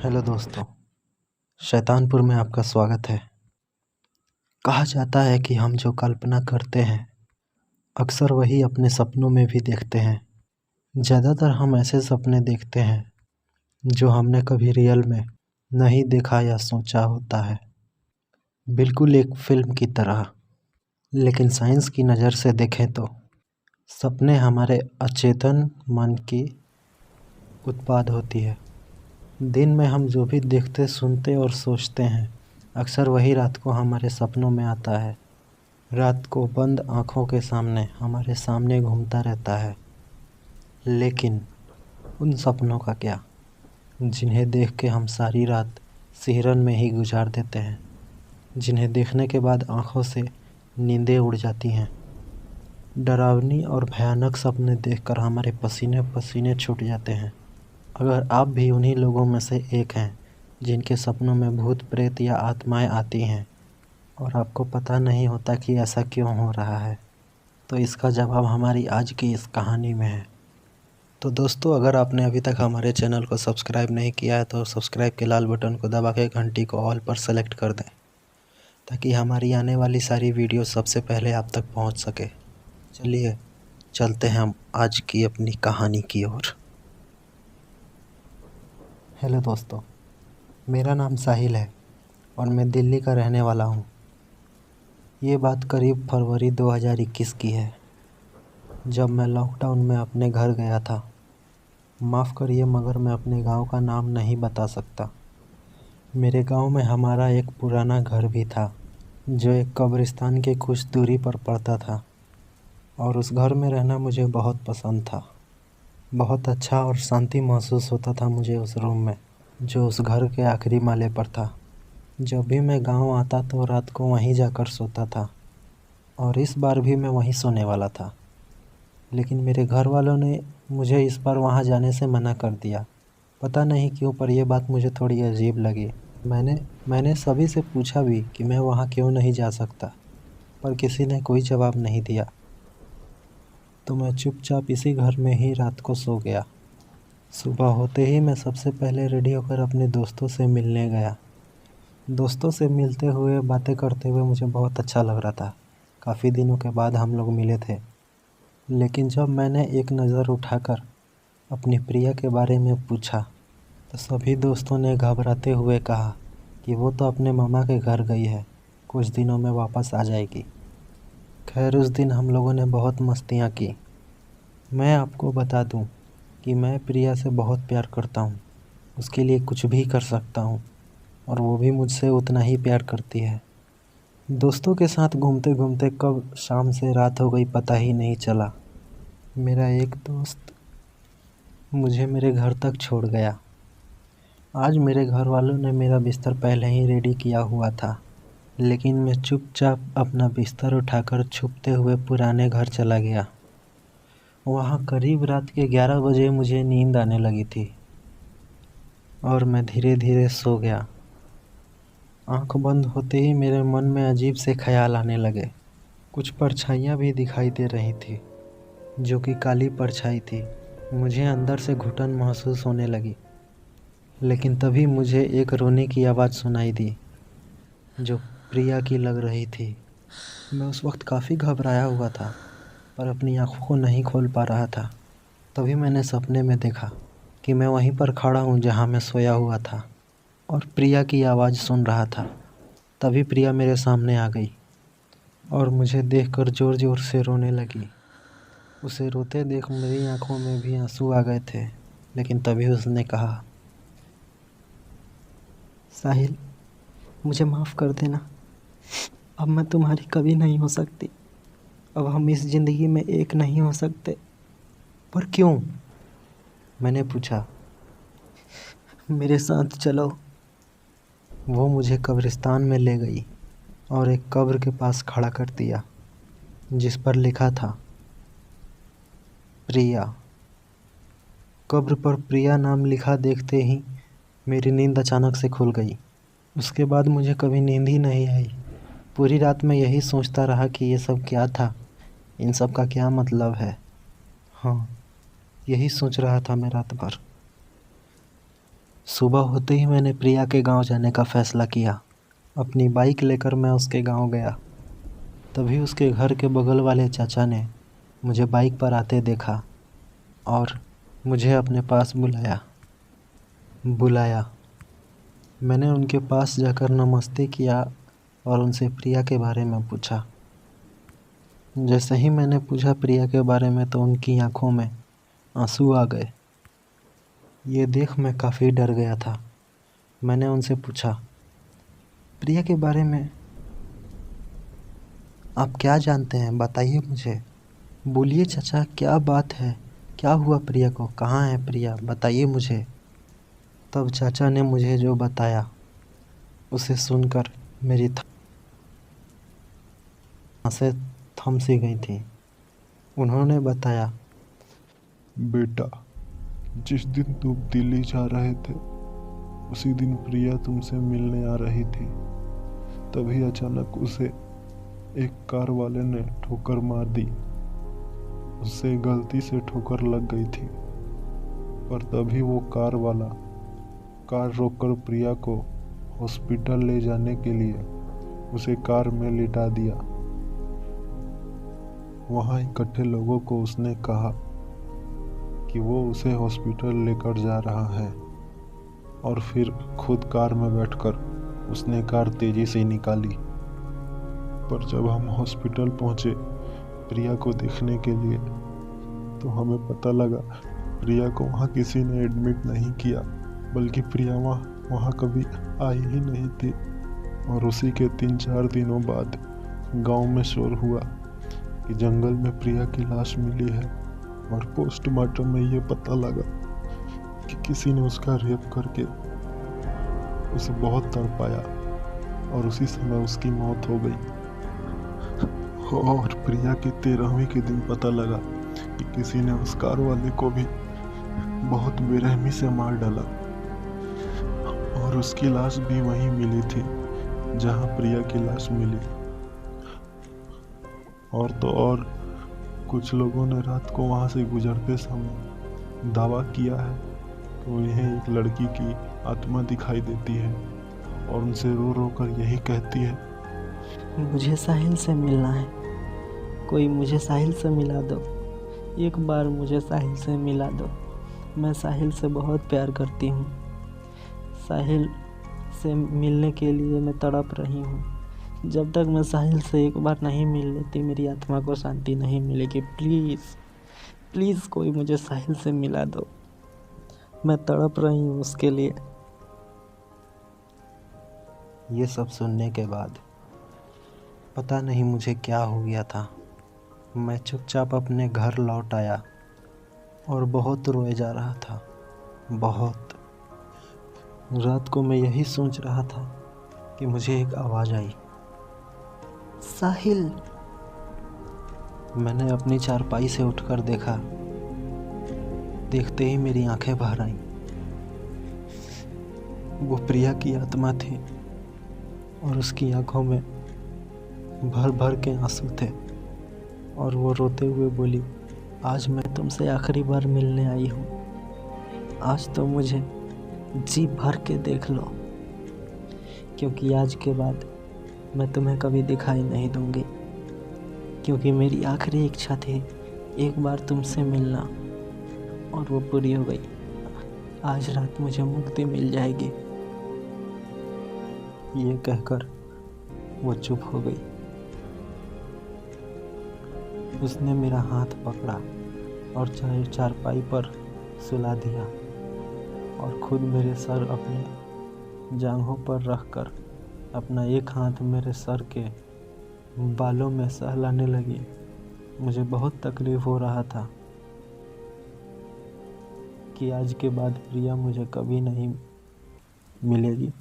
Hello दोस्तों, शैतानपुर में आपका स्वागत है। कहा जाता है कि हम जो कल्पना करते हैं अक्सर वही अपने सपनों में भी देखते हैं। ज़्यादातर हम ऐसे सपने देखते हैं जो हमने कभी रियल में नहीं देखा या सोचा होता है, बिल्कुल एक फिल्म की तरह। लेकिन साइंस की नज़र से देखें तो सपने हमारे अचेतन मन की उत्पाद होती है। दिन में हम जो भी देखते, सुनते और सोचते हैं अक्सर वही रात को हमारे सपनों में आता है। रात को बंद आँखों के सामने हमारे सामने घूमता रहता है। लेकिन उन सपनों का क्या, जिन्हें देख के हम सारी रात सिहरन में ही गुजार देते हैं, जिन्हें देखने के बाद आँखों से नींदें उड़ जाती हैं। डरावनी और भयानक सपने देखकर हमारे पसीने पसीने छूट जाते हैं। अगर आप भी उन्हीं लोगों में से एक हैं जिनके सपनों में भूत प्रेत या आत्माएं आती हैं और आपको पता नहीं होता कि ऐसा क्यों हो रहा है, तो इसका जवाब हमारी आज की इस कहानी में है। तो दोस्तों, अगर आपने अभी तक हमारे चैनल को सब्सक्राइब नहीं किया है तो सब्सक्राइब के लाल बटन को दबा के घंटी को ऑल पर सेलेक्ट कर दें, ताकि हमारी आने वाली सारी वीडियो सबसे पहले आप तक पहुंच सके। चलिए चलते हैं हम आज की अपनी कहानी की ओर। हेलो दोस्तों, मेरा नाम साहिल है और मैं दिल्ली का रहने वाला हूँ। ये बात करीब फरवरी 2021 की है, जब मैं लॉकडाउन में अपने घर गया था। माफ़ करिए, मगर मैं अपने गांव का नाम नहीं बता सकता। मेरे गांव में हमारा एक पुराना घर भी था, जो एक कब्रिस्तान के कुछ दूरी पर पड़ता था, और उस घर में रहना मुझे बहुत पसंद था। बहुत अच्छा और शांति महसूस होता था मुझे उस रूम में, जो उस घर के आखिरी माले पर था। जब भी मैं गांव आता तो रात को वहीं जाकर सोता था, और इस बार भी मैं वहीं सोने वाला था। लेकिन मेरे घर वालों ने मुझे इस बार वहाँ जाने से मना कर दिया। पता नहीं क्यों, पर यह बात मुझे थोड़ी अजीब लगी। मैंने सभी से पूछा भी कि मैं वहाँ क्यों नहीं जा सकता, पर किसी ने कोई जवाब नहीं दिया। तो मैं चुपचाप इसी घर में ही रात को सो गया। सुबह होते ही मैं सबसे पहले रेडी होकर अपने दोस्तों से मिलने गया। दोस्तों से मिलते हुए, बातें करते हुए मुझे बहुत अच्छा लग रहा था। काफ़ी दिनों के बाद हम लोग मिले थे। लेकिन जब मैंने एक नज़र उठाकर अपनी प्रिया के बारे में पूछा तो सभी दोस्तों ने घबराते हुए कहा कि वो तो अपने मामा के घर गई है, कुछ दिनों में वापस आ जाएगी। खैर, उस दिन हम लोगों ने बहुत मस्तियाँ की। मैं आपको बता दूं कि मैं प्रिया से बहुत प्यार करता हूँ। उसके लिए कुछ भी कर सकता हूँ, और वो भी मुझसे उतना ही प्यार करती है। दोस्तों के साथ घूमते घूमते कब शाम से रात हो गई पता ही नहीं चला। मेरा एक दोस्त मुझे मेरे घर तक छोड़ गया। आज मेरे घर वालों ने मेरा बिस्तर पहले ही रेडी किया हुआ था, लेकिन मैं चुपचाप अपना बिस्तर उठाकर छुपते हुए पुराने घर चला गया। वहाँ करीब रात के 11 बजे मुझे नींद आने लगी थी और मैं धीरे धीरे सो गया। आँख बंद होते ही मेरे मन में अजीब से ख्याल आने लगे। कुछ परछाइयाँ भी दिखाई दे रही थी, जो कि काली परछाई थी। मुझे अंदर से घुटन महसूस होने लगी। लेकिन तभी मुझे एक रोने की आवाज़ सुनाई दी, जो प्रिया की लग रही थी। मैं उस वक्त काफ़ी घबराया हुआ था, पर अपनी आँखों को नहीं खोल पा रहा था। तभी मैंने सपने में देखा कि मैं वहीं पर खड़ा हूँ जहाँ मैं सोया हुआ था, और प्रिया की आवाज़ सुन रहा था। तभी प्रिया मेरे सामने आ गई और मुझे देखकर ज़ोर ज़ोर से रोने लगी। उसे रोते देख मेरी आंखों में भी आंसू आ गए थे। लेकिन तभी उसने कहा, साहिल, मुझे माफ़ कर देना। अब मैं तुम्हारी कभी नहीं हो सकती। अब हम इस ज़िंदगी में एक नहीं हो सकते। पर क्यों? मैंने पूछा। मेरे साथ चलो। वो मुझे कब्रिस्तान में ले गई और एक कब्र के पास खड़ा कर दिया, जिस पर लिखा था प्रिया। कब्र पर प्रिया नाम लिखा देखते ही मेरी नींद अचानक से खुल गई। उसके बाद मुझे कभी नींद ही नहीं आई। पूरी रात मैं यही सोचता रहा कि ये सब क्या था, इन सब का क्या मतलब है। हाँ, यही सोच रहा था मैं रात भर। सुबह होते ही मैंने प्रिया के गांव जाने का फ़ैसला किया। अपनी बाइक लेकर मैं उसके गांव गया। तभी उसके घर के बगल वाले चाचा ने मुझे बाइक पर आते देखा और मुझे अपने पास बुलाया। मैंने उनके पास जाकर नमस्ते किया और उनसे प्रिया के बारे में पूछा। जैसे ही मैंने पूछा प्रिया के बारे में तो उनकी आंखों में आंसू आ गए। ये देख मैं काफ़ी डर गया था। मैंने उनसे पूछा, प्रिया के बारे में आप क्या जानते हैं, बताइए मुझे। बोलिए चाचा, क्या बात है, क्या हुआ प्रिया को, कहाँ है प्रिया, बताइए मुझे। तब चाचा ने मुझे जो बताया उसे सुनकर मेरी सांसें थम सी गई थी। उन्होंने बताया, बेटा, जिस दिन तुम दिल्ली जा रहे थे उसी दिन प्रिया तुमसे मिलने आ रही थी। तभी अचानक उसे एक कार वाले ने ठोकर मार दी। उससे गलती से ठोकर लग गई थी, पर तभी वो कार वाला कार रोककर प्रिया को हॉस्पिटल ले जाने के लिए उसे कार में लिटा दिया। वहाँ इकट्ठे लोगों को उसने कहा कि वो उसे हॉस्पिटल लेकर जा रहा है और फिर खुद कार में बैठकर उसने कार तेजी से निकाली। पर जब हम हॉस्पिटल पहुंचे प्रिया को देखने के लिए तो हमें पता लगा प्रिया को वहाँ किसी ने एडमिट नहीं किया, बल्कि प्रिया वहाँ कभी आई ही नहीं थी। और उसी के 3-4 दिनों बाद गांव में शोर हुआ कि जंगल में प्रिया की लाश मिली है और पोस्टमार्टम में ये पता लगा कि किसी ने उसका रेप करके उसे बहुत तड़पाया और उसी समय उसकी मौत हो गई। और प्रिया के 13वें के दिन पता लगा कि किसी ने उस कार वाले को भी बहुत बेरहमी से मार डाला और उसकी लाश भी वहीं मिली थी जहां प्रिया की लाश मिली। और तो और कुछ लोगों ने रात को वहां से गुजरते समय दावा किया है कि उन्हें एक लड़की की आत्मा दिखाई देती है और उनसे रो रो कर यही कहती है, मुझे साहिल से मिलना है, कोई मुझे साहिल से मिला दो, एक बार मुझे साहिल से मिला दो। मैं साहिल से बहुत प्यार करती हूँ। साहिल से मिलने के लिए मैं तड़प रही हूँ। जब तक मैं साहिल से एक बार नहीं मिल लेती मेरी आत्मा को शांति नहीं मिलेगी। प्लीज़ प्लीज़ कोई मुझे साहिल से मिला दो, मैं तड़प रही हूँ उसके लिए। ये सब सुनने के बाद पता नहीं मुझे क्या हो गया था। मैं चुपचाप अपने घर लौट आया और बहुत रोए जा रहा था, बहुत। रात को मैं यही सोच रहा था कि मुझे एक आवाज़ आई, साहिल। मैंने अपनी चारपाई से उठकर देखा। देखते ही मेरी आंखें भर आईं। वो प्रिया की आत्मा थी और उसकी आंखों में भर भर के आंसू थे और वो रोते हुए बोली, आज मैं तुमसे आखिरी बार मिलने आई हूँ। आज तो मुझे जी भर के देख लो, क्योंकि आज के बाद मैं तुम्हें कभी दिखाई नहीं दूंगी, क्योंकि मेरी आखिरी इच्छा थी एक बार तुमसे मिलना और वो पूरी हो गई। आज रात मुझे मुक्ति मिल जाएगी। ये कहकर वो चुप हो गई। उसने मेरा हाथ पकड़ा और चारपाई पर सुला दिया और खुद मेरे सर अपने जांघों पर रखकर अपना एक हाथ मेरे सर के बालों में सहलाने लगी। मुझे बहुत तकलीफ़ हो रहा था कि आज के बाद प्रिया मुझे कभी नहीं मिलेगी।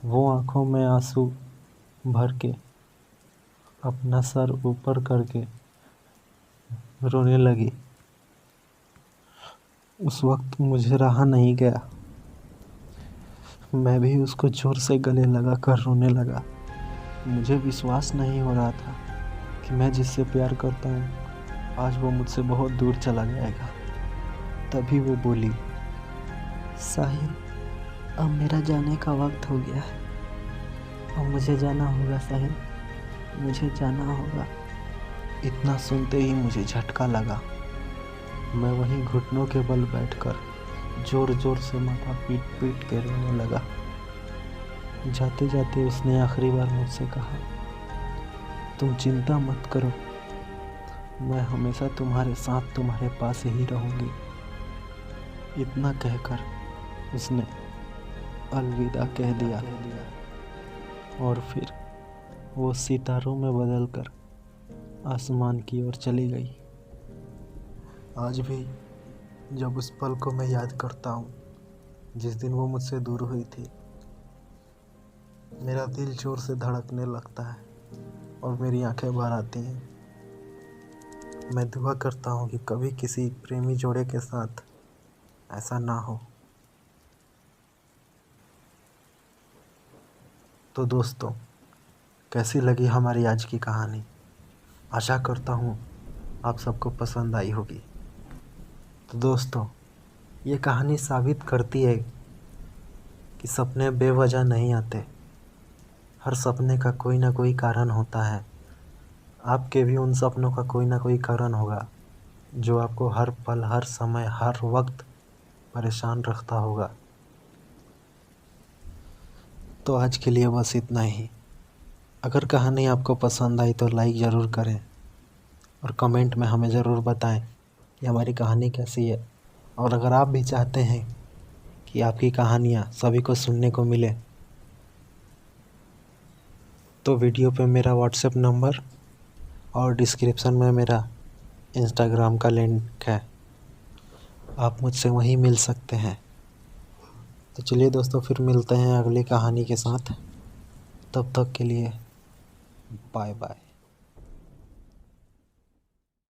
वो आंखों में आंसू भर के अपना सर ऊपर करके रोने लगी। उस वक्त मुझे रहा नहीं गया। मैं भी उसको जोर से गले लगा कर रोने लगा। मुझे विश्वास नहीं हो रहा था कि मैं जिससे प्यार करता हूँ आज वो मुझसे बहुत दूर चला जाएगा। तभी वो बोली, साहिल, अब मेरा जाने का वक्त हो गया है। अब मुझे जाना होगा साहिल, मुझे जाना होगा। इतना सुनते ही मुझे झटका लगा। मैं वहीं घुटनों के बल बैठकर जोर जोर से माथा पीट पीट के रोने लगा। जाते जाते उसने आखिरी बार मुझसे कहा, तुम चिंता मत करो, मैं हमेशा तुम्हारे साथ तुम्हारे पास ही रहूँगी। इतना कहकर उसने अलविदा कह दिया और फिर वो सितारों में बदलकर आसमान की ओर चली गई। आज भी जब उस पल को मैं याद करता हूँ जिस दिन वो मुझसे दूर हुई थी, मेरा दिल जोर से धड़कने लगता है और मेरी आंखें भर आती हैं। मैं दुआ करता हूँ कि कभी किसी प्रेमी जोड़े के साथ ऐसा ना हो। तो दोस्तों, कैसी लगी हमारी आज की कहानी? आशा करता हूँ आप सबको पसंद आई होगी। तो दोस्तों, ये कहानी साबित करती है कि सपने बेवजह नहीं आते। हर सपने का कोई ना कोई कारण होता है। आपके भी उन सपनों का कोई ना कोई कारण होगा जो आपको हर पल, हर समय, हर वक्त परेशान रखता होगा। तो आज के लिए बस इतना ही। अगर कहानी आपको पसंद आई तो लाइक ज़रूर करें और कमेंट में हमें ज़रूर बताएं कि हमारी कहानी कैसी है। और अगर आप भी चाहते हैं कि आपकी कहानियाँ सभी को सुनने को मिले तो वीडियो पे मेरा व्हाट्सएप नंबर और डिस्क्रिप्शन में मेरा इंस्टाग्राम का लिंक है, आप मुझसे वहीं मिल सकते हैं। तो चलिए दोस्तों, फिर मिलते हैं अगली कहानी के साथ। तब तक के लिए बाय बाय।